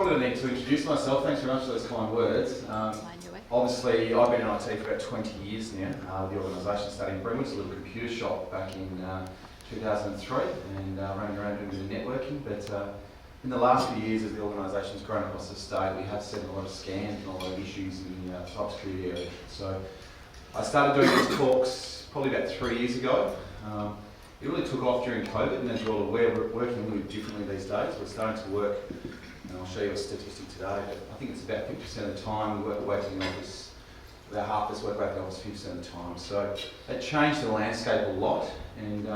probably the need to introduce myself. Thanks very much for those kind words. Obviously, I've been in IT for about 20 years now. The organisation started in Brentwood, a little computer shop back in 2003, and running around doing a bit of networking. But in the last few years, as the organisation's grown across the state, we have seen a lot of scams and a lot of issues in the cybersecurity area. So I started doing these talks probably about 3 years ago. It really took off during COVID, and as you're all aware, we're working a little bit differently these days. We're starting to work, and I'll show you a statistic today, but I think it's about 50% of the time we work away from the office, about half of us work away from the office 50% of the time. So it changed the landscape a lot, and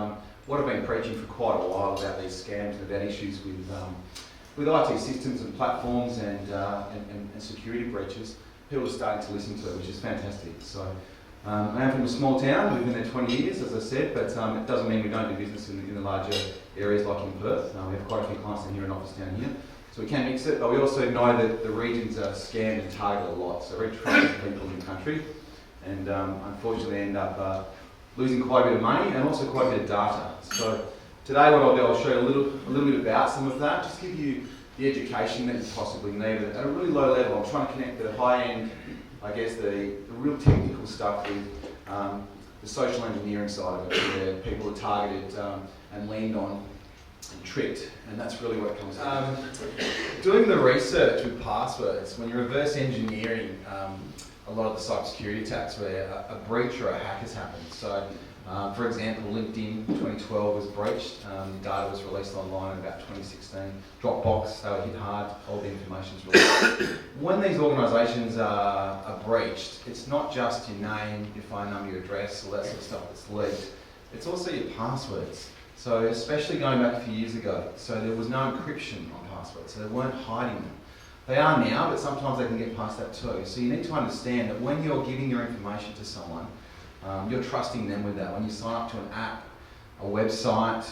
what I've been preaching for quite a while about these scams and about issues with IT systems and platforms and security breaches, people are starting to listen to it, which is fantastic. So I am from a small town. We've been there 20 years, as I said, but it doesn't mean we don't do business in the larger areas like in Perth. We have quite a few clients in here, an office down here, so we can mix it. But we also know that the regions are scammed and targeted a lot, so very trusted people in the country, and unfortunately end up losing quite a bit of money and also quite a bit of data. So today, what I'll do, I'll show you a little bit about some of that, just give you the education that you possibly need at a really low level. I'm trying to connect the high end, I guess the real technical stuff with the social engineering side of it, where people are targeted and leaned on and tricked, and that's really what it comes down to. Doing the research with passwords, when you're reverse engineering a lot of the cybersecurity attacks where a breach or a hack has happened. So, for example, LinkedIn 2012 was breached, data was released online in about 2016. Dropbox, they were hit hard, all the information's released. When these organisations are breached, it's not just your name, your phone number, your address, all that sort of stuff that's leaked. It's also your passwords. So especially going back a few years ago, so there was no encryption on passwords, so they weren't hiding them. They are now, but sometimes they can get past that too. So you need to understand that when you're giving your information to someone, you're trusting them with that. When you sign up to an app, a website,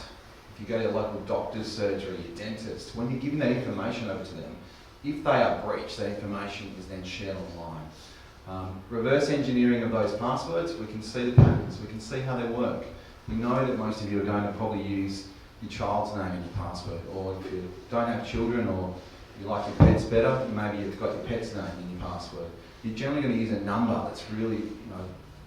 if you go to your local doctor's surgery, your dentist, when you're giving that information over to them, if they are breached, that information is then shared online. Reverse engineering of those passwords, we can see the patterns, we can see how they work. We know that most of you are going to probably use your child's name in your password, or if you don't have children or you like your pets better, maybe you've got your pet's name in your password. You're generally going to use a number that's really,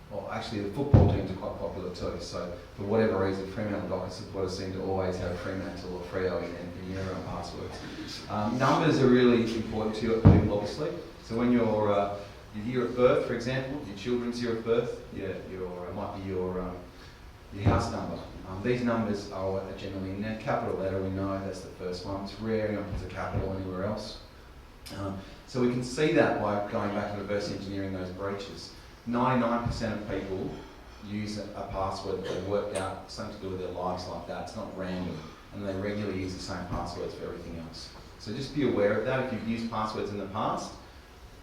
well, actually the football teams are quite popular too, so for whatever reason, Fremantle Docker supporters seem to always have Fremantle or Freo in their own passwords. Numbers are really important to people, obviously. So when you're year of birth, for example, your children's year of birth, it might be your house number. These numbers are generally in there. Capital letter, we know that's the first one. It's rare anyone puts a capital anywhere else. So we can see that by going back and reverse engineering those breaches. 99% of people use a password that they've worked out, something to do with their lives like that. It's not random, and they regularly use the same passwords for everything else. So just be aware of that. If you've used passwords in the past,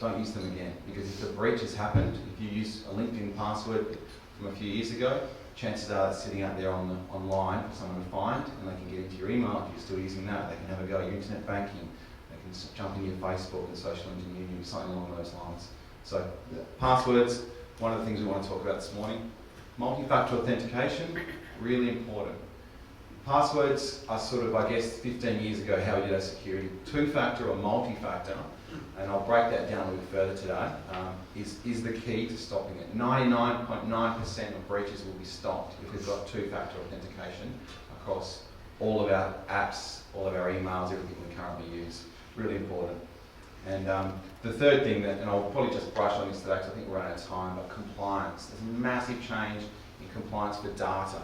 don't use them again, because if the breach has happened, if you use a LinkedIn password from a few years ago, chances are it's sitting out there online for someone to find, and they can get into your email if you're still using that. They can have a go at your internet banking. They can jump into your Facebook and social engineer you, something along those lines. So passwords, one of the things we want to talk about this morning. Multi-factor authentication, really important. Passwords are sort of, I guess, 15 years ago how we did our security. Two-factor or multi-factor, and I'll break that down a little further today, is the key to stopping it. 99.9% of breaches will be stopped if we've got two-factor authentication across all of our apps, all of our emails, everything we currently use. Really important. And the third thing and I'll probably just brush on this today because I think we're running out of time, but compliance. There's a massive change in compliance for data.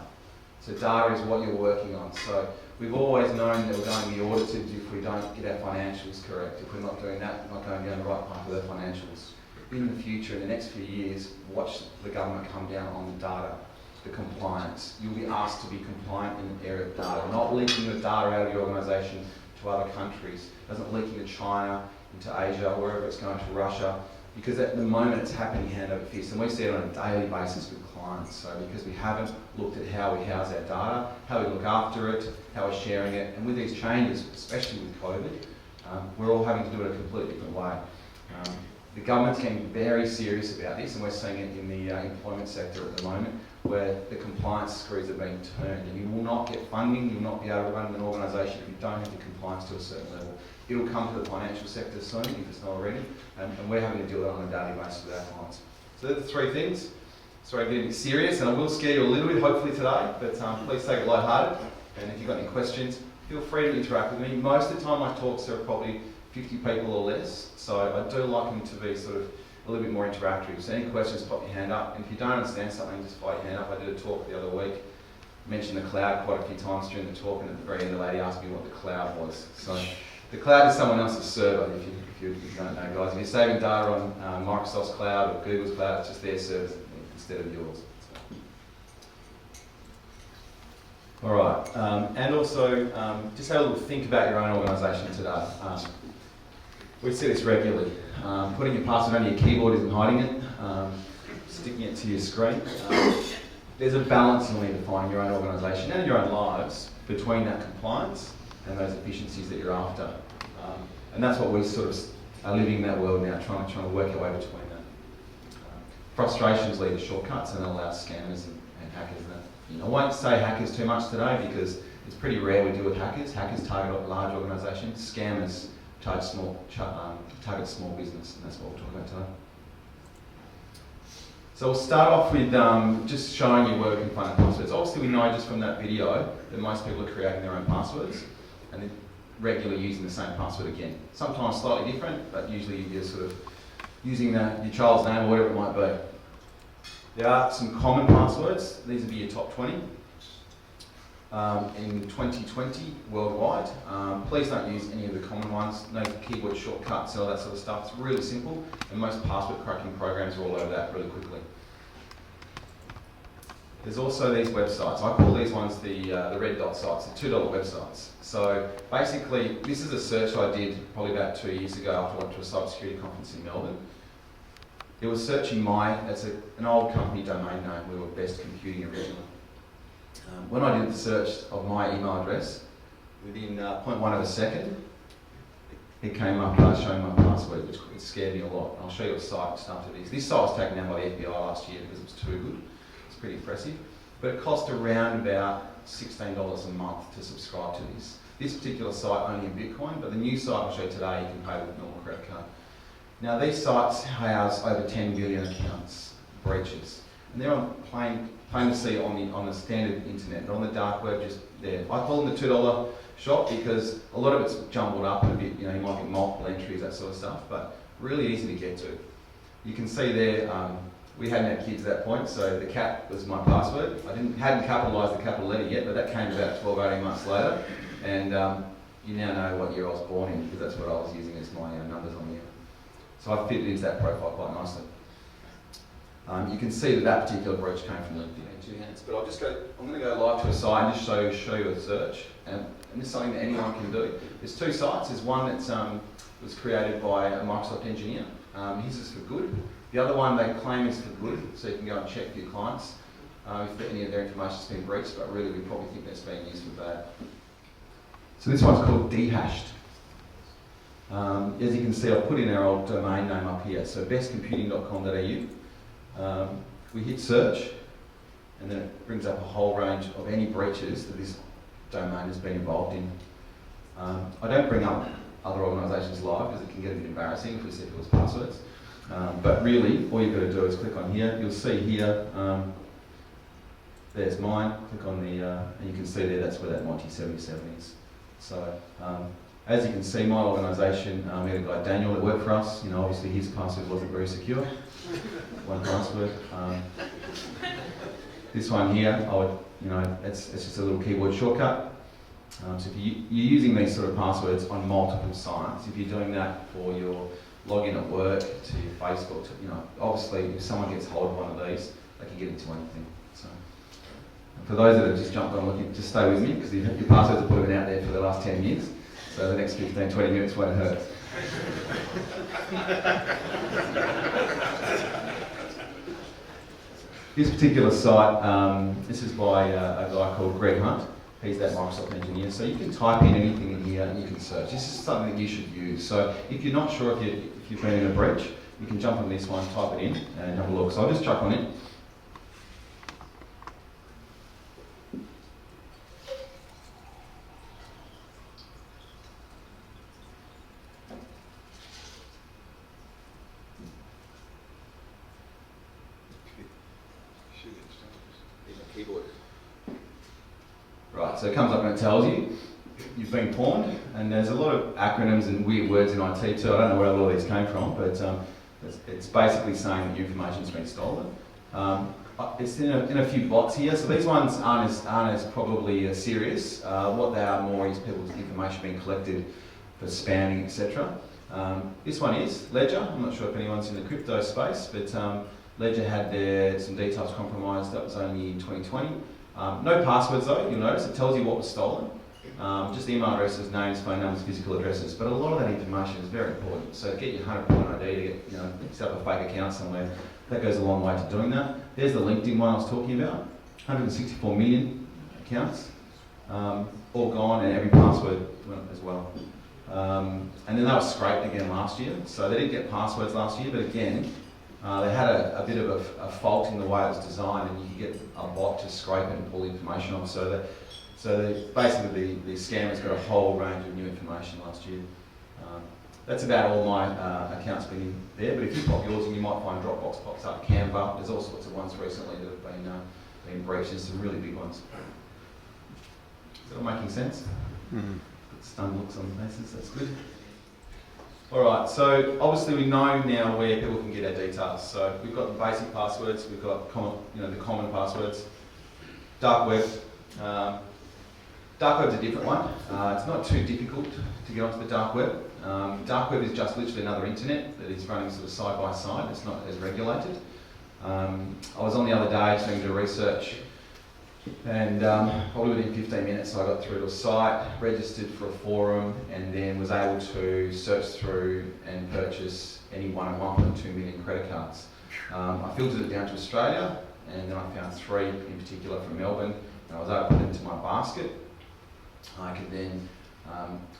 So data is what you're working on. So we've always known that we're going to be audited if we don't get our financials correct. If we're not doing that, we're not going down the right path with our financials. In the future, in the next few years, watch the government come down on the data, the compliance. You'll be asked to be compliant in the area of data, not leaking the data out of your organisation to other countries. It doesn't leak into China, into Asia, wherever it's going to Russia, because at the moment it's happening hand over fist, and we see it on a daily basis with clients. So because we haven't looked at how we house our data, how we look after it, how we're sharing it, and with these changes, especially with COVID, we're all having to do it a completely different way. The government's getting very serious about this, and we're seeing it in the employment sector at the moment, where the compliance screws are being turned, and you will not get funding, you will not be able to run an organisation if you don't have the compliance to a certain level. It'll come to the financial sector soon, if it's not already, and we're having to deal with it on a daily basis with our clients. So they're the three things. Sorry, I'm getting a bit serious, and I will scare you a little bit, hopefully today, but please take it lighthearted, and if you've got any questions, feel free to interact with me. Most of the time my talks are probably 50 people or less, so I do like them to be sort of a little bit more interactive. So any questions, pop your hand up, and if you don't understand something, just fire your hand up. I did a talk the other week, mentioned the cloud quite a few times during the talk, and at the very end the lady asked me what the cloud was. So the cloud is someone else's server, if you don't know, guys. If you're saving data on Microsoft's cloud or Google's cloud, it's just their servers instead of yours. All right, and also just have a little think about your own organisation today. We see this regularly. Putting your password under your keyboard isn't hiding it, sticking it to your screen. There's a balance you'll need to find in your own organisation and your own lives between that compliance and those efficiencies that you're after. And that's what we sort of are living in that world now, trying to work our way between that. Frustrations lead to shortcuts and allow scammers and hackers. I won't say hackers too much today because it's pretty rare we deal with hackers. Hackers target large organisations. Scammers target small business, and that's what we'll talk about today. So we'll start off with just showing you where we can find the passwords. Obviously we know just from that video that most people are creating their own passwords and they're regularly using the same password again. Sometimes slightly different, but usually you're sort of using your child's name or whatever it might be. There are some common passwords. These will be your top 20 in 2020 worldwide. Please don't use any of the common ones. No keyboard shortcuts and all that sort of stuff. It's really simple, and most password cracking programs are all over that really quickly. There's also these websites. I call these ones the red dot sites, the $2 websites. So basically, this is a search I did probably about 2 years ago after I went to a cybersecurity conference in Melbourne. It was searching it's an old company domain name. We were Best Computing originally. When I did the search of my email address, within 0.1 of a second, it came up showing my password, which scared me a lot. I'll show you a site just after this. This site was taken down by the FBI last year because it was too good. It's pretty impressive. But it cost around about $16 a month to subscribe to this. This particular site only in Bitcoin, but the new site I'll show you today, you can pay with a normal credit card. Now these sites house over 10 billion accounts breaches, and they're on plain to see on the standard internet, not on the dark web, just there. I call them the $2 shop because a lot of it's jumbled up a bit. You might get multiple entries, that sort of stuff, but really easy to get to. You can see there, we hadn't had kids at that point, so the cat was my password. I hadn't capitalised the capital letter yet, but that came about 12, 18 months later, and you now know what year I was born in because that's what I was using as my numbers on here. So I fit into that profile quite nicely. You can see that particular breach came from the two hands. But I'm going to go live to a site and just show you a search. And this is something that anyone can do. There's two sites. There's one that was created by a Microsoft engineer. His is for good. The other one they claim is for good, so you can go and check your clients if any of their information's been breached, but really we probably think that's being used for bad. So this one's called Dehashed. As you can see, I've put in our old domain name up here, so bestcomputing.com.au. We hit search, and then it brings up a whole range of any breaches that this domain has been involved in. I don't bring up other organisations live because it can get a bit embarrassing if we see people's passwords. But really, all you've got to do is click on here. You'll see here, there's mine. Click on and you can see there that's where that Monty 77 is. So, as you can see, my organisation, we had a guy, Daniel, that worked for us. Obviously his password wasn't very secure. One password. This one here, it's just a little keyboard shortcut. So if you're using these sort of passwords on multiple sites, if you're doing that for your login at work, to your Facebook, obviously if someone gets hold of one of these, they can get into anything. So, for those that have just jumped on looking, just stay with me because your passwords have probably been out there for the last 10 years. So the next 15, 20 minutes won't hurt. This particular site, this is by a guy called Greg Hunt. He's that Microsoft engineer. So you can type in anything in here and you can search. This is something that you should use. So if you're not sure if you've been in a breach, you can jump on this one, type it in and have a look. So I'll just chuck on it. keyboard. Right, so it comes up and it tells you you've been pawned, and there's a lot of acronyms and weird words in IT too. I don't know where a lot of these came from, but it's basically saying that your information's been stolen. It's in a few bots here, so these ones aren't as probably serious. What they are more is people's information being collected for spamming, etc. This one is Ledger. I'm not sure if anyone's in the crypto space, but Ledger had some details compromised. That was only in 2020. No passwords though, you'll notice. It tells you what was stolen. Just email addresses, names, phone numbers, physical addresses. But a lot of that information is very important. So to get your 100-point ID, to get, set up a fake account somewhere, that goes a long way to doing that. There's the LinkedIn one I was talking about. 164 million accounts, all gone, and every password went as well. And then that was scraped again last year. So they didn't get passwords last year, but again, they had a bit of a fault in the way it was designed, and you could get a bot to scrape it and pull information off. So basically the scammers got a whole range of new information last year. That's about all my accounts been in there, but if you pop yours in, you might find Dropbox pops up, Canva. There's all sorts of ones recently that have been breached. There's some really big ones. Is that all making sense? Mm-hmm. Good stunned looks on the faces, that's good. Alright, so obviously we know now where people can get our details. So we've got the basic passwords, we've got the common passwords. Dark web. Dark web's a different one. It's not too difficult to get onto the dark web. Dark web is just literally another internet that is running sort of side by side. It's not as regulated. I was on the other day doing the research, and probably within 15 minutes I got through to a site, registered for a forum, and then was able to search through and purchase any one of 1.2 million credit cards. I filtered it down to Australia, and then I found 3 in particular from Melbourne, and I was able to put them into my basket. I could then,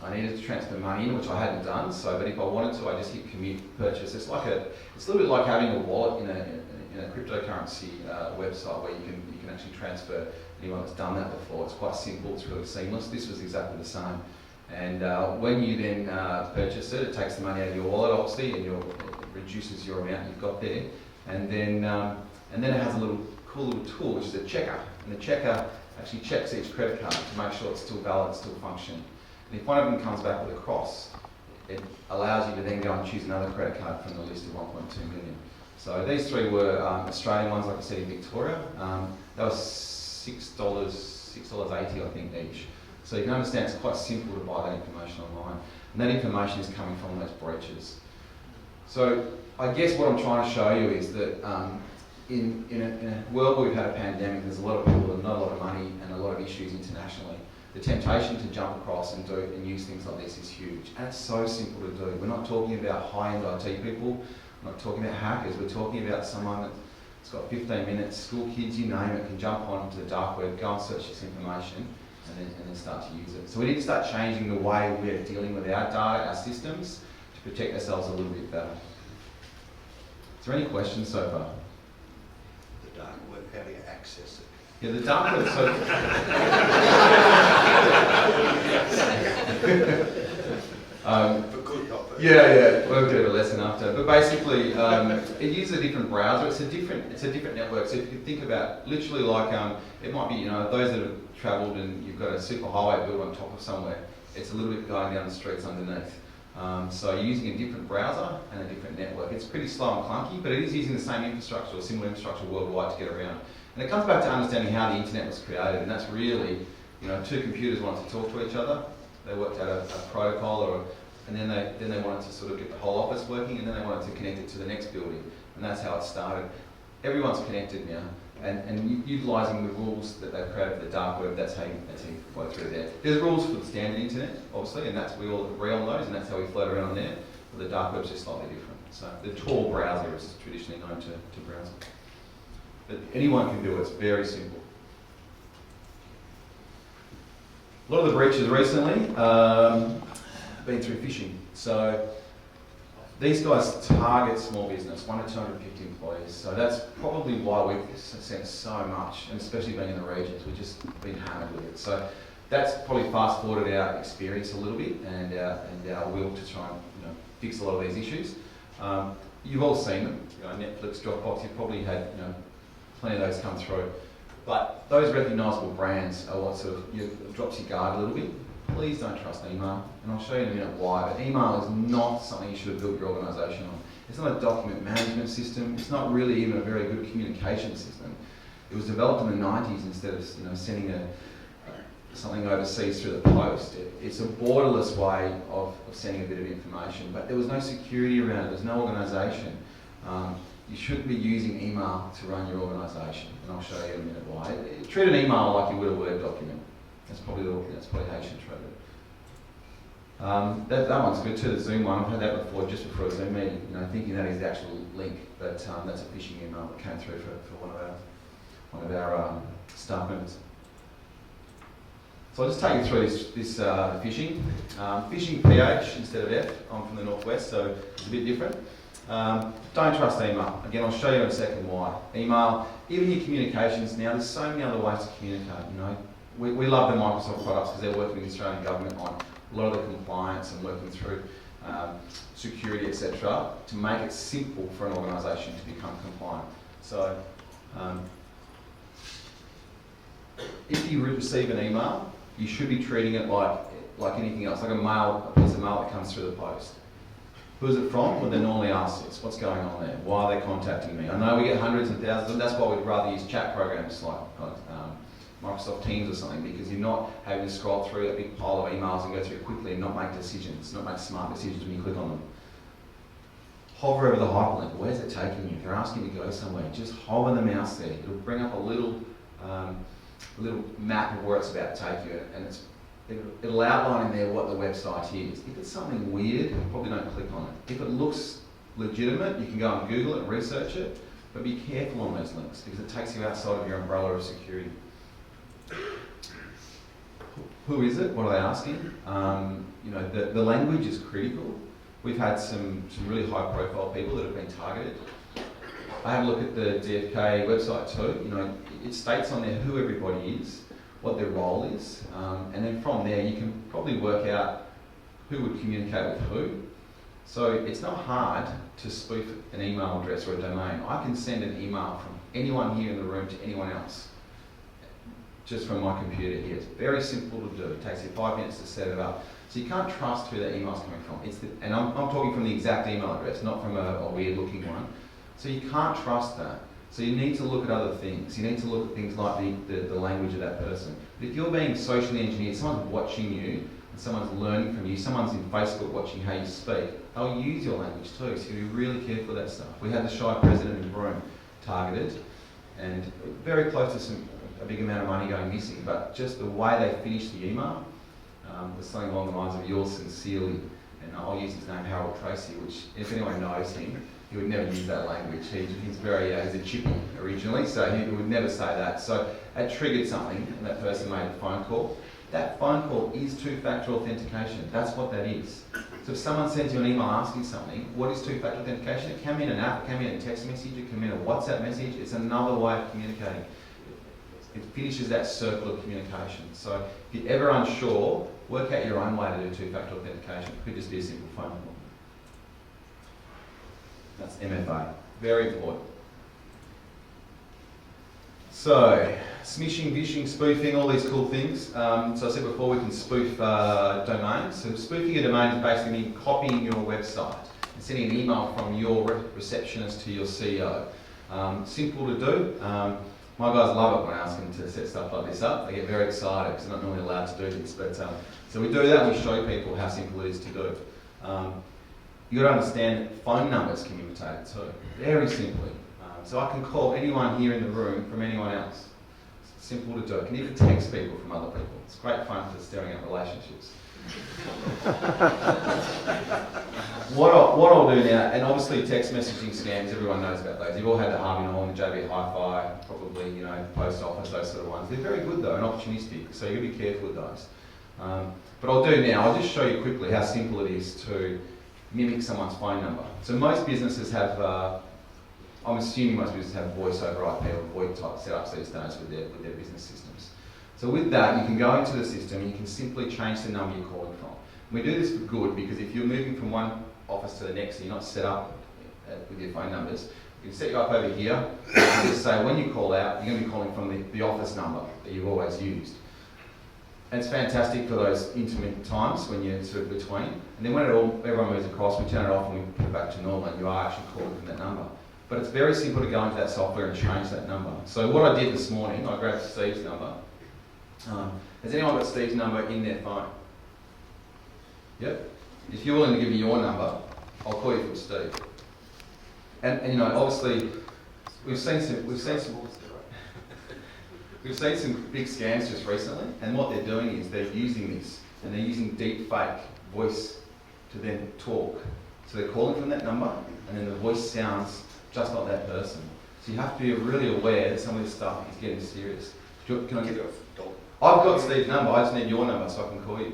I needed to transfer money in, which I hadn't done, but if I wanted to, I just hit commute purchase. It's a little bit like having a wallet in a cryptocurrency website where you can actually transfer. Anyone that's done that before, it's quite simple, it's really seamless. This was exactly the same. And when you then purchase it, it takes the money out of your wallet, obviously, and it reduces your amount you've got there. And then it has a cool little tool, which is a checker. And the checker actually checks each credit card to make sure it's still valid, still functioning. And if one of them comes back with a cross, it allows you to then go and choose another credit card from the list of 1.2 million. So these 3 were Australian ones, like I said, in Victoria. That was $6.80, I think, each. So you can understand it's quite simple to buy that information online. And that information is coming from those breaches. So I guess what I'm trying to show you is that in a world where we've had a pandemic, there's a lot of people with not a lot of money and a lot of issues internationally. The temptation to jump across and use things like this is huge. And it's so simple to do. We're not talking about high-end IT people. We're not talking about hackers. We're talking about someone that's got 15 minutes, school kids, you name it, can jump onto the dark web, go and search this information, and then start to use it. So we need to start changing the way we're dealing with our data, our systems, to protect ourselves a little bit better. Is there any questions so far? The dark web, how do you access it? Yeah, the dark web, so... For good, not for yeah, we'll do a lesson after. But basically, it uses a different browser. It's a different network. So if you think about, literally like, it might be, those that have travelled and you've got a superhighway built on top of somewhere, it's a little bit going down the streets underneath. So you're using a different browser and a different network. It's pretty slow and clunky, but it is using the same infrastructure or similar infrastructure worldwide to get around. And it comes back to understanding how the internet was created, and that's really, 2 computers wanted to talk to each other. They worked out a protocol, and then they wanted to sort of get the whole office working, and then they wanted to connect it to the next building, and that's how it started. Everyone's connected now, and utilising the rules that they've created for the dark web, that's how you flow through there. There's rules for the standard internet, obviously, and we all agree on those, and that's how we float around there. But the dark web's just slightly different. So the Tor browser is traditionally known to browse. But anyone can do it. It's very simple. A lot of the breaches recently have been through phishing. So these guys target small business, 1 to 250 employees. So that's probably why we've sent so much, and especially being in the regions, we've just been hammered with it. So that's probably fast forwarded our experience a little bit and our will to try and fix a lot of these issues. You've all seen them. Netflix, Dropbox. You've probably had plenty of those come through. But those recognisable brands are what sort of drops your guard a little bit. Please don't trust email, and I'll show you in a minute why, but email is not something you should have built your organisation on. It's not a document management system, it's not really even a very good communication system. It was developed in the 90s instead of sending something overseas through the post. It's a borderless way of sending a bit of information, but there was no security around it, there's no organisation. You shouldn't be using email to run your organisation, and I'll show you in a minute why. Treat an email like you would a Word document. That's probably how you should treat it. That one's good too, the Zoom one. I've had that before, just before a Zoom meeting, thinking that is the actual link, but that's a phishing email that came through for one of our staff members. So I'll just take you through this phishing. Phishing PH instead of F. I'm from the northwest, so it's a bit different. Don't trust email. Again, I'll show you in a second why. Email, even your communications now, there's so many other ways to communicate, We love the Microsoft products because they're working with the Australian government on a lot of the compliance and working through security, etc., to make it simple for an organisation to become compliant. So, if you receive an email, you should be treating it like anything else, like a piece of mail that comes through the post. Who's it from? Well, they normally ask us, what's going on there? Why are they contacting me? I know we get hundreds and thousands, and that's why we'd rather use chat programs like Microsoft Teams or something, because you're not having to scroll through a big pile of emails and go through it quickly and not make decisions, not make smart decisions when you click on them. Hover over the hyperlink. Where's it taking you? If they're asking you to go somewhere, just hover the mouse there. It'll bring up a little map of where it's about to take you, and it'll outline in there what the website is. If it's something weird, probably don't click on it. If it looks legitimate, you can go and Google it and research it, but be careful on those links because it takes you outside of your umbrella of security. Who is it? What are they asking? The language is critical. We've had some really high profile people that have been targeted. I had a look at the DFK website too. It states on there who everybody is, what their role is, and then from there you can probably work out who would communicate with who. So it's not hard to spoof an email address or a domain. I can send an email from anyone here in the room to anyone else, just from my computer here. It's very simple to do. It takes you 5 minutes to set it up. So you can't trust who that email's coming from. And I'm talking from the exact email address, not from a weird looking one. So you can't trust that. So you need to look at other things. You need to look at things like the language of that person. But if you're being socially engineered, someone's watching you, and someone's learning from you, someone's in Facebook watching how you speak, they'll use your language too, so you be really careful with that stuff. We had the Shy President in Broome targeted, and very close to a big amount of money going missing, but just the way they finished the email was something along the lines of yours sincerely, and I'll use his name, Harold Tracy, which if anyone knows him, he would never use that language. He's a chippy originally, so he would never say that. So it triggered something, and that person made a phone call. That phone call is two-factor authentication. That's what that is. So if someone sends you an email asking something, what is two-factor authentication? It can mean an app, it can mean a text message, it can mean a WhatsApp message. It's another way of communicating. It finishes that circle of communication. So if you're ever unsure, work out your own way to do two-factor authentication. It could just be a simple phone call. That's MFA. Very important. So, smishing, vishing, spoofing, all these cool things. So I said before we can spoof domains. So spoofing a domain is basically copying your website and sending an email from your receptionist to your CEO. Simple to do. My guys love it when I ask them to set stuff like this up. They get very excited because they're not normally allowed to do this. But so we do that and we show people how simple it is to do. You've got to understand that phone numbers can be imitated too, very simply. So I can call anyone here in the room from anyone else. It's simple to do. I can even text people from other people. It's great fun for stirring up relationships. What I'll do now, and obviously text messaging scams, everyone knows about those. You've all had the Harvey Norman, the JB Hi-Fi, probably, Post Office, those sort of ones. They're very good though, and opportunistic, so you've got to be careful with those. But I'll do now, I'll just show you quickly how simple it is to mimic someone's phone number. So most businesses have, I'm assuming most businesses have voice over IP or VoIP type setups these days with their business systems. So with that, you can go into the system and you can simply change the number you're calling from. We do this for good because if you're moving from one office to the next and you're not set up with your phone numbers, You can set you up over here, and just say when you call out, you're going to be calling from the office number that you've always used. And it's fantastic for those intermittent times when you're sort of between. And then when everyone moves across, we turn it off and we put it back to normal, and you are actually calling from that number. But it's very simple to go into that software and change that number. So what I did this morning, I grabbed Steve's number. Has anyone got Steve's number in their phone? Yep. If you're willing to give me your number, I'll call you from Steve. And you know, obviously, we've seen some big scams just recently, and what they're doing is they're using this, and they're using deep fake voice to then talk. So they're calling from that number, and then the voice sounds just like that person. So you have to be really aware that some of this stuff is getting serious. Can I get it? I've got Steve's number, I just need your number so I can call you.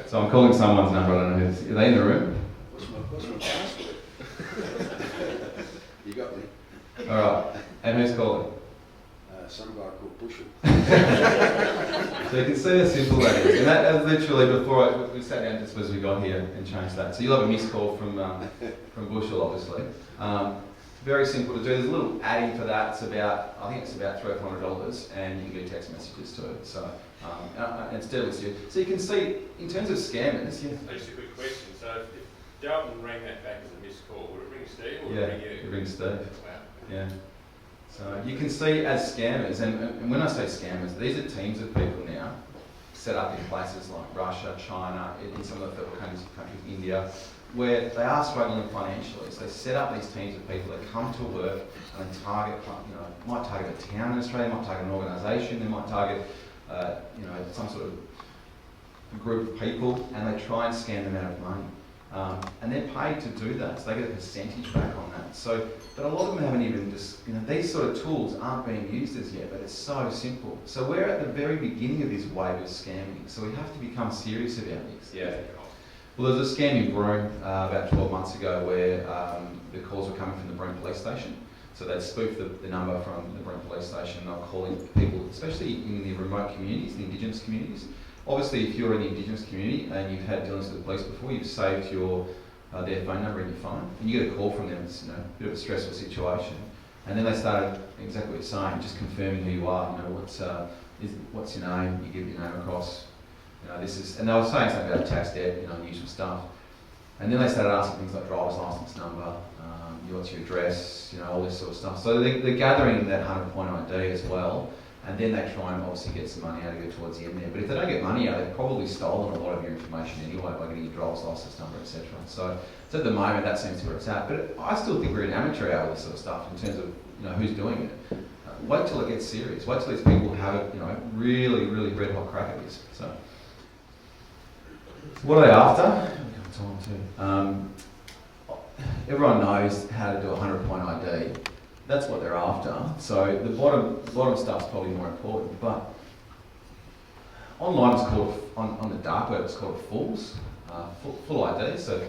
So I'm calling someone's number, I don't know who's. Are they in the room? What's my password? You got me. Alright, and who's calling? Some guy called Bushel. So you can see how simple that is. And that's literally before we sat down just as we got here and changed that. So you'll have a missed call from Bushel, obviously. Very simple to do. There's a little add-in for that. It's about, I think it's about $300 or $400, and you can do text messages to it. So and it's deadly serious. So you can see, in terms of scammers, yeah. Just a quick question. So if Dalton rang that back as a missed call, would it ring Steve or would Yeah, it ring you? it rings Steve. Wow. Yeah. So you can see as scammers, and when I say scammers, these are teams of people now set up in places like Russia, China, in some of the third countries, India, where they are struggling financially. So they set up these teams of people that come to work and they target, might target a town in Australia, might target an organisation, they might target, some sort of group of people, and they try and scam them out of money. And they're paid to do that, so they get a percentage back on that. So, but a lot of them haven't even these sort of tools aren't being used as yet, but it's so simple. So we're at the very beginning of this wave of scamming, so we have to become serious about this. Yeah. Well, there was a scam in Broome about 12 months ago where the calls were coming from the Broome police station. So they'd spoof the number from the Broome police station, and they were calling people, especially in the remote communities, the Indigenous communities. Obviously, if you're in the Indigenous community and you've had dealings with the police before, you've saved their phone number in your phone, and you get a call from them. It's a bit of a stressful situation, and then they started exactly what you're saying, just confirming who you are. What's your name? You give your name across. This is, and they were saying something about tax debt, unusual stuff, and then they started asking things like driver's license number, what's your address, all this sort of stuff. So they're gathering that 100-point ID as well. And then they try and obviously get some money out of you towards the end there. But if they don't get money out, they've probably stolen a lot of your information anyway by getting your driver's license number, etc. So at the moment, that seems where it's at. But I still think we're in amateur hour with this sort of stuff in terms of who's doing it. Wait till it gets serious. Wait till these people have it, really, really red hot crack at this. So what are they after? Everyone knows how to do a 100-point ID. That's what they're after. So the bottom stuff's probably more important. But online it's called, on the dark web it's called Fools, full ID. So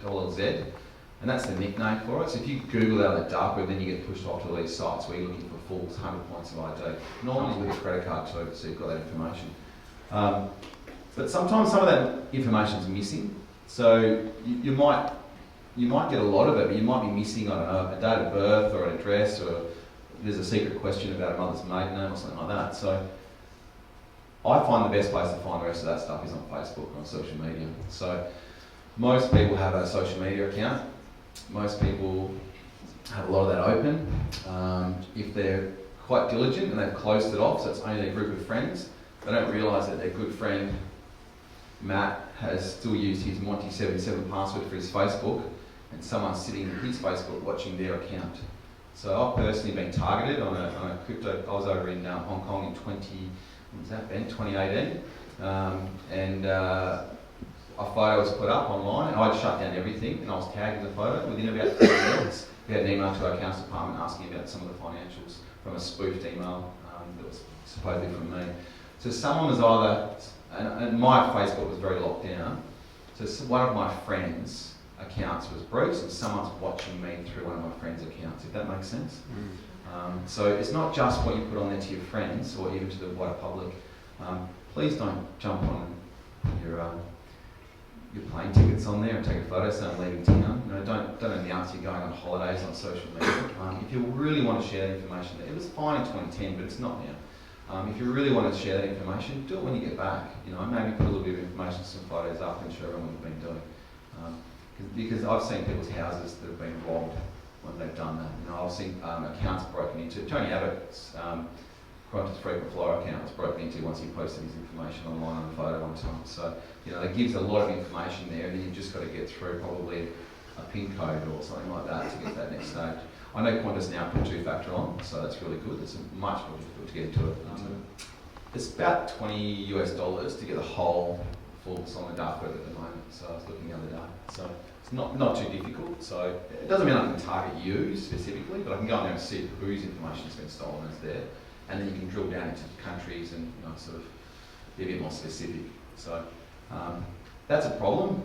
FULLZ, and that's the nickname for it. So if you Google that on the dark web, then you get pushed off to these sites where you're looking for fools, 100 points of ID. Normally with a credit card too, so you've got that information. But sometimes some of that information is missing. So you might get a lot of it, but you might be missing, a date of birth or an address, or there's a secret question about a mother's maiden name or something like that. So I find the best place to find the rest of that stuff is on Facebook, on social media. So most people have a social media account. Most people have a lot of that open. If they're quite diligent and they've closed it off, so it's only their group of friends, they don't realise that their good friend Matt has still used his Monty77 password for his Facebook, and someone's sitting in his Facebook watching their account. So I've personally been targeted on a crypto. I was over in Hong Kong in 2018, and a photo was put up online, and I'd shut down everything, and I was tagged in the photo. Within about 3 minutes, we had an email to our accounts department asking about some of the financials from a spoofed email that was supposedly from me. So someone was either, and my Facebook was very locked down, so one of my friends' accounts was breached and someone's watching me through one of my friends' accounts, if that makes sense. So it's not just what you put on there to your friends or even to the wider public. Please don't jump on your plane tickets on there and take a photo saying I'm leaving town. Don't announce you're going on holidays on social media. If you really want to share that information, it was fine in 2010, but it's not now. If you really want to share that information, do it when you get back. Maybe put a little bit of information, some photos up, and show everyone what you've been doing. Because I've seen people's houses that have been robbed when they've done that. I've seen accounts broken into. Tony Abbott's Qantas frequent flyer account was broken into once he posted his information online on a photo one time. So, it gives a lot of information there, and then you've just got to get through probably a PIN code or something like that to get to that next stage. I know Qantas now put two-factor on, so that's really good. It's much more difficult to get into it. It's about $20 to get the whole full on the dark web at the moment. So I was looking the other day. So it's not too difficult. So it doesn't mean I can target you specifically, but I can go in there and see whose information has been stolen is there. And then you can drill down into countries and sort of be a bit more specific. So that's a problem.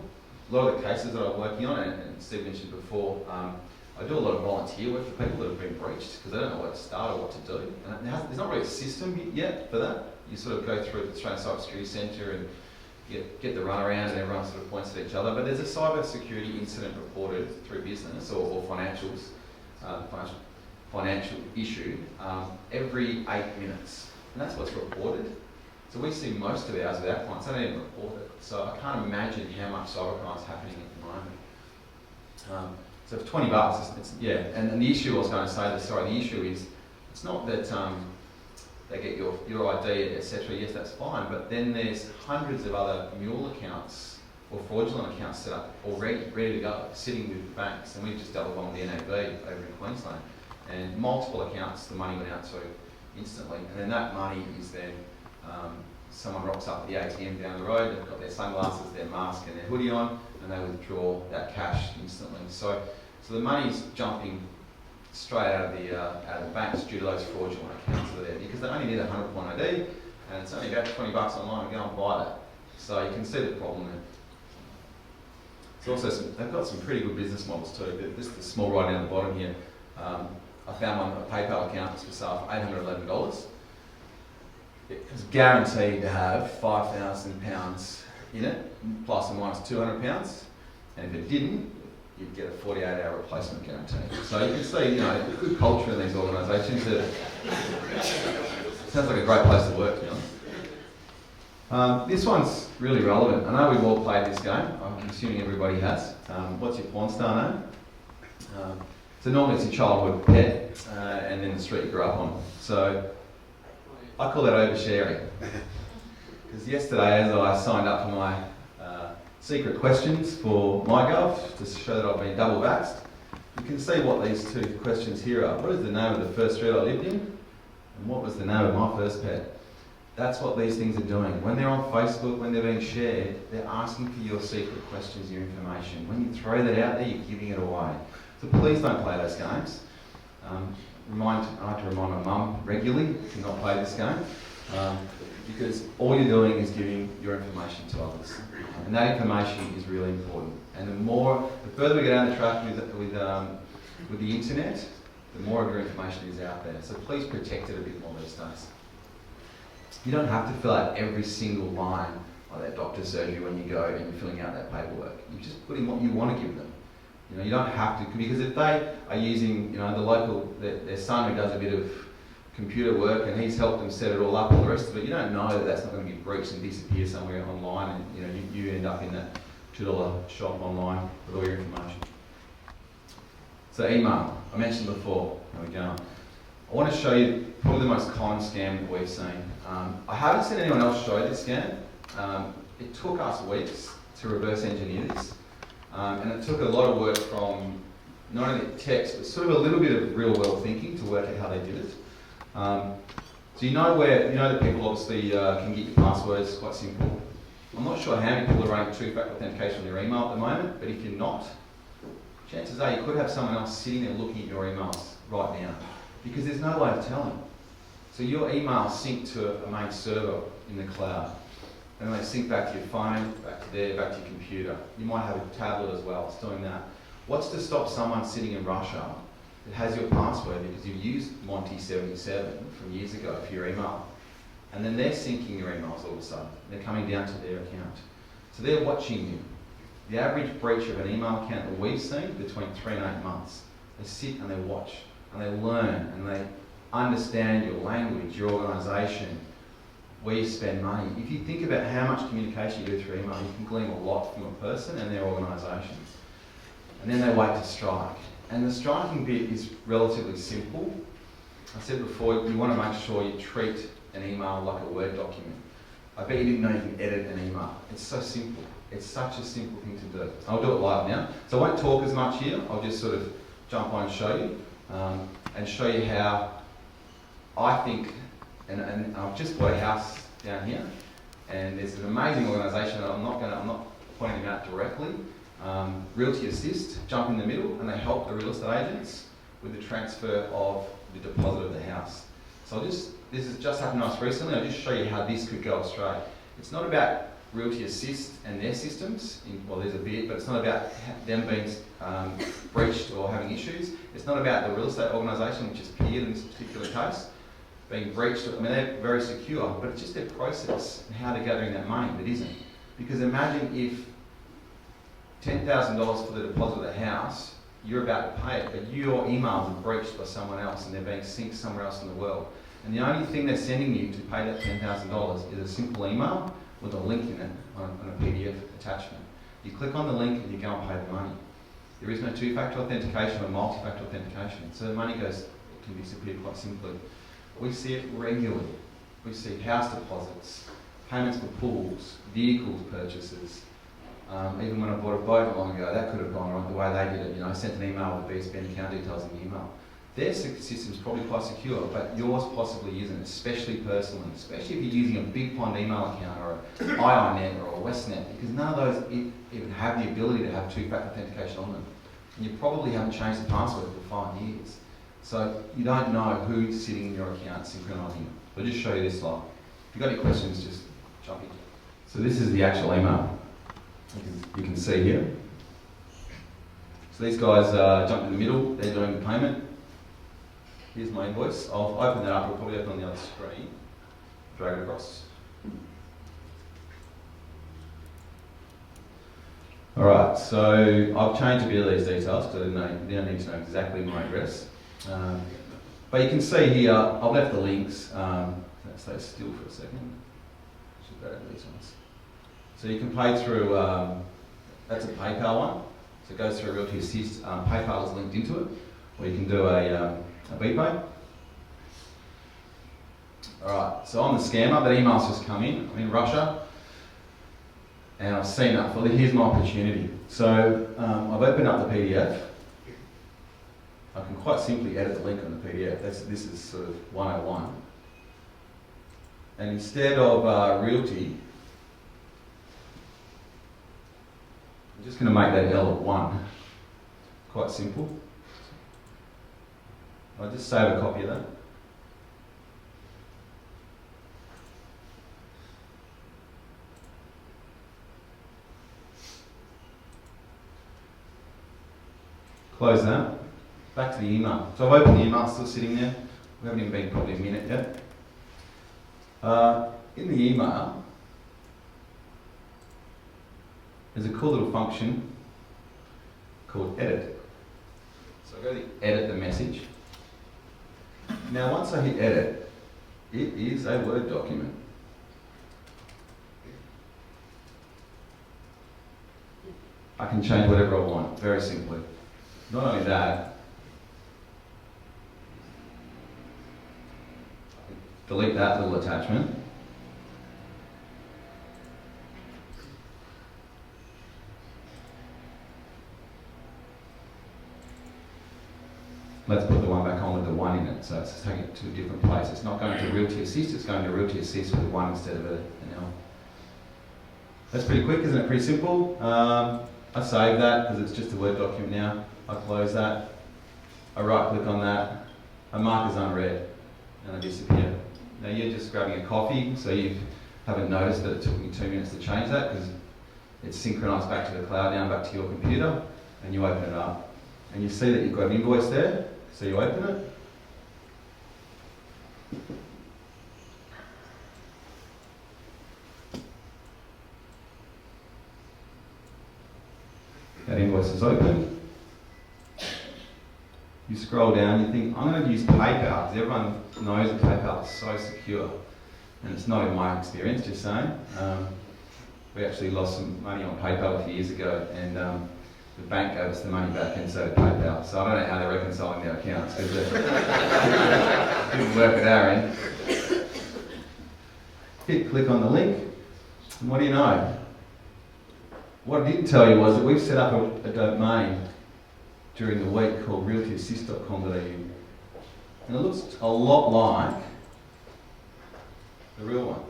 A lot of the cases that I'm working on, and Steve mentioned before, I do a lot of volunteer work for people that have been breached because they don't know where to start or what to do. And there's not really a system yet for that. You sort of go through the Australian Cyber Security Centre and get the runaround and everyone sort of points at each other. But there's a cyber security incident reported through business or financials, financial issue every 8 minutes. And that's what's reported. So we see most of ours with our clients, they don't even report it. So I can't imagine how much cybercrime is happening at the moment. So for $20, and the issue I was going to say, the issue is, it's not that they get your ID, etc. Yes, that's fine, but then there's hundreds of other mule accounts or fraudulent accounts set up already, ready to go, sitting with banks, and we've just dealt with one with the NAB over in Queensland. And multiple accounts, the money went out to instantly, and then that money is then, someone rocks up at the ATM down the road, they've got their sunglasses, their mask and their hoodie on, and they withdraw that cash instantly. So the money's jumping straight out of the banks due to those fraudulent accounts that are there, because they only need a 100-point ID, and it's only about $20 online, and go and buy that. So you can see the problem there. It's also they've got some pretty good business models too. This is the small writing down the bottom here. I found one, a PayPal account was for sale for $811. It was guaranteed to have £5,000 in it, plus or minus £200. And if it didn't, you'd get a 48-hour replacement guarantee. So you can see, good culture in these organisations. Sounds like a great place to work, to be honest. This one's really relevant. I know we've all played this game. I'm assuming everybody has. What's your porn star name? So normally it's your childhood pet, and then the street you grew up on. So I call that oversharing. Because yesterday, as I signed up for my secret questions for MyGov to show that I've been double vaxxed, you can see what these two questions here are. What is the name of the first street I lived in? And what was the name of my first pet? That's what these things are doing. When they're on Facebook, when they're being shared, they're asking for your secret questions, your information. When you throw that out there, you're giving it away. So please don't play those games. I have to remind my mum regularly to not play this game, because all you're doing is giving your information to others. And that information is really important. And the further we get down the track with the internet, the more of your information is out there. So please protect it a bit more these days. You don't have to fill out every single line of that doctor's surgery when you go and you're filling out that paperwork. You just put in what you want to give them. You don't have to, because if they are using, their son who does a bit of computer work and he's helped them set it all up and the rest of it, you don't know that that's not going to be breached and disappear somewhere online, and you end up in that $2 shop online with all your information. So email, I mentioned before. How we going? I want to show you probably the most common scam that we've seen. I haven't seen anyone else show this scam. It took us weeks to reverse engineer this. And it took a lot of work from not only text, but sort of a little bit of real world thinking to work out how they did it. So that people obviously can get your passwords, quite simple. I'm not sure how many people are running two-factor authentication on their email at the moment, but if you're not, chances are you could have someone else sitting there looking at your emails right now, because there's no way of telling. So your emails sync to a main server in the cloud. And they sync back to your phone, back to there, back to your computer. You might have a tablet as well, it's doing that. What's to stop someone sitting in Russia It has your password because you've used Monty77 from years ago for your email. And then they're syncing your emails all of a sudden. They're coming down to their account. So they're watching you. The average breach of an email account that we've seen between 3 and 8 months. They sit and they watch and they learn and they understand your language, your organisation, where you spend money. If you think about how much communication you do through email, you can glean a lot from a person and their organisation. And then they wait to strike. And the striking bit is relatively simple. I said before, you want to make sure you treat an email like a Word document. I bet you didn't know you can edit an email. It's so simple. It's such a simple thing to do. I'll do it live now. So I won't talk as much here. I'll just sort of jump on and show you. And show you how I think, and I've just bought a house down here, and there's an amazing organisation that I'm not pointing them out directly. Realty Assist jump in the middle, and they help the real estate agents with the transfer of the deposit of the house. So this has just happened to us recently. I'll just show you how this could go astray. It's not about Realty Assist and their systems. Well, there's a bit, but it's not about them being breached or having issues. It's not about the real estate organisation, which is peered in this particular case, being breached. I mean, they're very secure, but it's just their process and how they're gathering that money that isn't. Because imagine if $10,000 for the deposit of the house, you're about to pay it, but your emails are breached by someone else and they're being synced somewhere else in the world. And the only thing they're sending you to pay that $10,000 is a simple email with a link in it on a PDF attachment. You click on the link and you go and pay the money. There is no two-factor authentication or multi-factor authentication, so the money can be disappeared quite simply. We see it regularly. We see house deposits, payments for pools, vehicles purchases. Even when I bought a boat not long ago, that could have gone wrong the way they did it. I sent an email with BSBN account details in the email. Their system's probably quite secure, but yours possibly isn't, especially personally, especially if you're using a Big Pond email account or an IINet or a WestNet, because none of those even have the ability to have two-factor authentication on them. And you probably haven't changed the password for 5 years. So you don't know who's sitting in your account synchronising it. I'll just show you this slide. If you've got any questions, just jump in. So this is the actual email. You can see here. So these guys jumped in the middle, they're doing the payment. Here's my invoice. I'll open that up, it'll probably open on the other screen. Drag it across. Alright, so I've changed a bit of these details because I didn't need to know exactly my address. But you can see here, I've left the links. Let's stay still for a second. Should go to these ones. So you can pay through, that's a PayPal one. So it goes through Realty Assist. PayPal is linked into it. Or you can do a BPay. Alright, so I'm the scammer. That email's just come in. I'm in Russia. And I've seen that. Here's my opportunity. So I've opened up the PDF. I can quite simply edit the link on the PDF. This is sort of 101. And instead of Realty, I'm just going to make that L at 1. Quite simple. I'll just save a copy of that. Close that. Back to the email. So I've opened the email, still sitting there. We haven't even been probably a minute yet. In the email, there's a cool little function called edit. So I go to edit the message. Now once I hit edit, it is a Word document. I can change whatever I want, very simply. Not only that, I can delete that little attachment. Let's put the one back on with the 1 in it, so it's taking it to a different place. It's not going to Realty Assist, it's going to Realty Assist with a 1 instead of an L. That's pretty quick, isn't it? Pretty simple. I save that because it's just a Word document now. I close that. I right click on that. I mark as unread and I disappear. Now you're just grabbing a coffee, so you haven't noticed that it took me 2 minutes to change that because it's synchronized back to the cloud now, back to your computer, and you open it up. And you see that you've got an invoice there, So you open it. That invoice is open. You scroll down, you think, I'm going to use PayPal, because everyone knows that PayPal is so secure. And it's not in my experience, just saying. We actually lost some money on PayPal a few years ago, and the bank gave us the money back, and so did PayPal. So I don't know how they're reconciling their accounts, because it didn't work at our end. Hit click on the link, and what do you know? What I didn't tell you was that we've set up a domain during the week called realtyassist.com.au, and it looks a lot like the real one.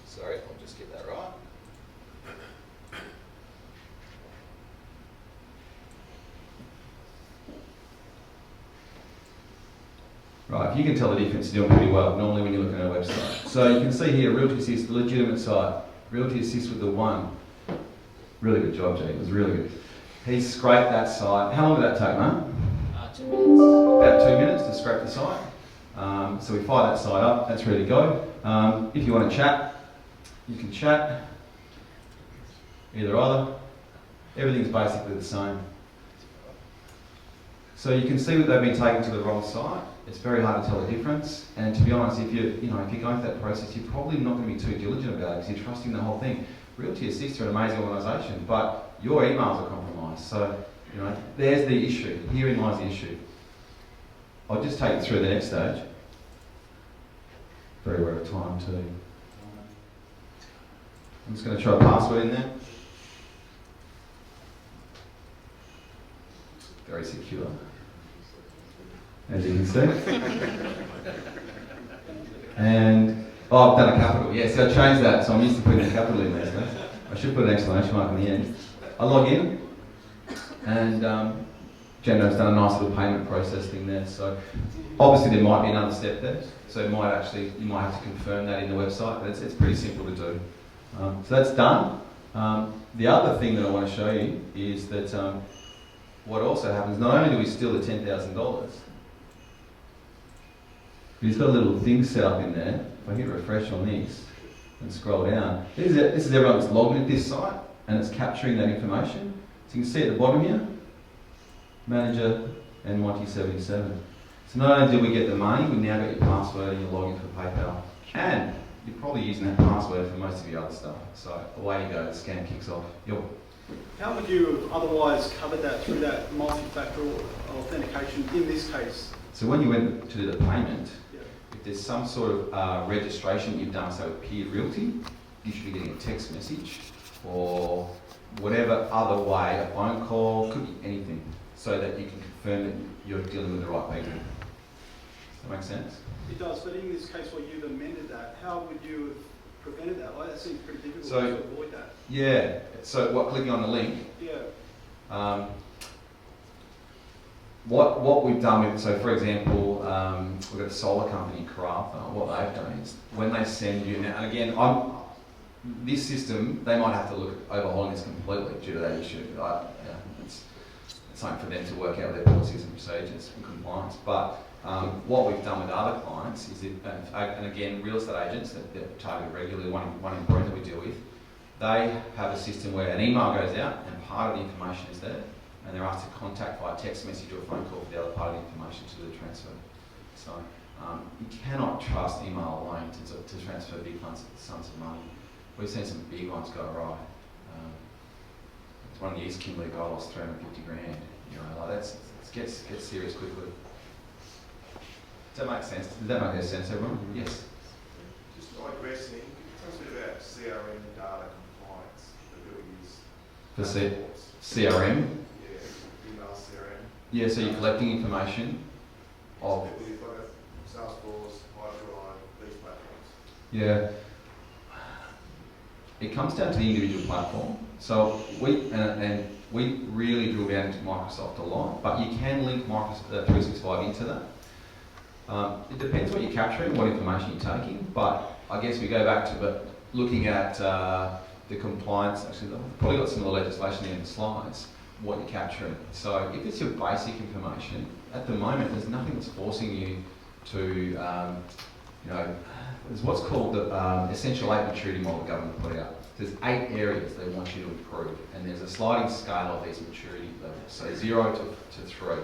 Sorry, I'll just get that right. Right, if you can tell the difference, you're doing pretty well, normally when you're looking at a website. So you can see here, Realty Assist, the legitimate site. Realty Assist with the one. Really good job, Jake, it was really good. He scraped that site. How long did that take, mate? 2 minutes. About 2 minutes to scrape the site. So we fire that site up, that's ready to go. If you want to chat, you can chat. Either. Everything's basically the same. So you can see that they've been taken to the wrong site. It's very hard to tell the difference. And to be honest, if you're going through that process, you're probably not going to be too diligent about it because you're trusting the whole thing. Realty Assist are an amazing organisation, but your emails are compromised. So, there's the issue. Herein lies the issue. I'll just take you through the next stage. Very aware of time too. I'm just going to try a password in there. Very secure, as you can see. And, I've done a capital. Yeah, so I changed that, so I'm used to putting a capital in there. So I should put an exclamation mark on the end. I log in, and Jendo's done a nice little payment process thing there. So obviously there might be another step there. So you might have to confirm that in the website, but it's pretty simple to do. So that's done. The other thing that I want to show you is that what also happens, not only do we steal the $10,000, but he's got a little thing set up in there. If I hit refresh on this and scroll down, this is everyone that's logged into this site, and it's capturing that information. So you can see at the bottom here, manager and 1277. So not only did we get the money, we've now got your password and your login for PayPal. And you're probably using that password for most of your other stuff. So away you go, the scam kicks off. How would you have otherwise covered that through that multi-factor authentication in this case? So when you went to do the payment, Yeah. if there's some sort of registration you've done, say with Peer Realty, you should be getting a text message or whatever other way, a phone call, could be anything, so that you can confirm that you're dealing with the right people. Does that make sense? It does, but in this case where you've amended that, how would you have prevented that? Like, that seems pretty difficult So- to avoid that. Yeah, so clicking on the link, Yeah. what we've done with, so for example, we've got a solar company, Craft, what they've done is, when they send you, and again, this system, they might have to look at overhauling this completely due to that issue. It's something for them to work out their policies and procedures and compliance. But what we've done with other clients is, and again, real estate agents that target regularly, one in Broome that we deal with, they have a system where an email goes out and part of the information is there, and they're asked to contact via text message or phone call for the other part of the information to do the transfer. So you cannot trust email alone to transfer big sums of money. We've seen some big ones go awry. It's one of the East Kimberley guy lost 350 grand. It gets serious quickly. Does that make sense? Does that make sense, everyone? Mm-hmm. Yes. Just digressing, tell us a bit about CRM data compliance that we use. For CRM? Yeah, email CRM. Yeah, so you're collecting information of... We've got a Salesforce, Hydroline, these platforms. Yeah. it comes down to the individual platform. So and we really drill down into Microsoft a lot, but you can link Microsoft 365 into that. It depends what you're capturing, what information you're taking, but I guess we go back to looking at the compliance. Actually, I've probably got some of the legislation in the slides, what you're capturing. So if it's your basic information, at the moment there's nothing that's forcing you to, there's what's called the Essential 8 Maturity Model the government put out. There's 8 areas they want you to improve, and there's a sliding scale of these maturity levels, so 0 to 3.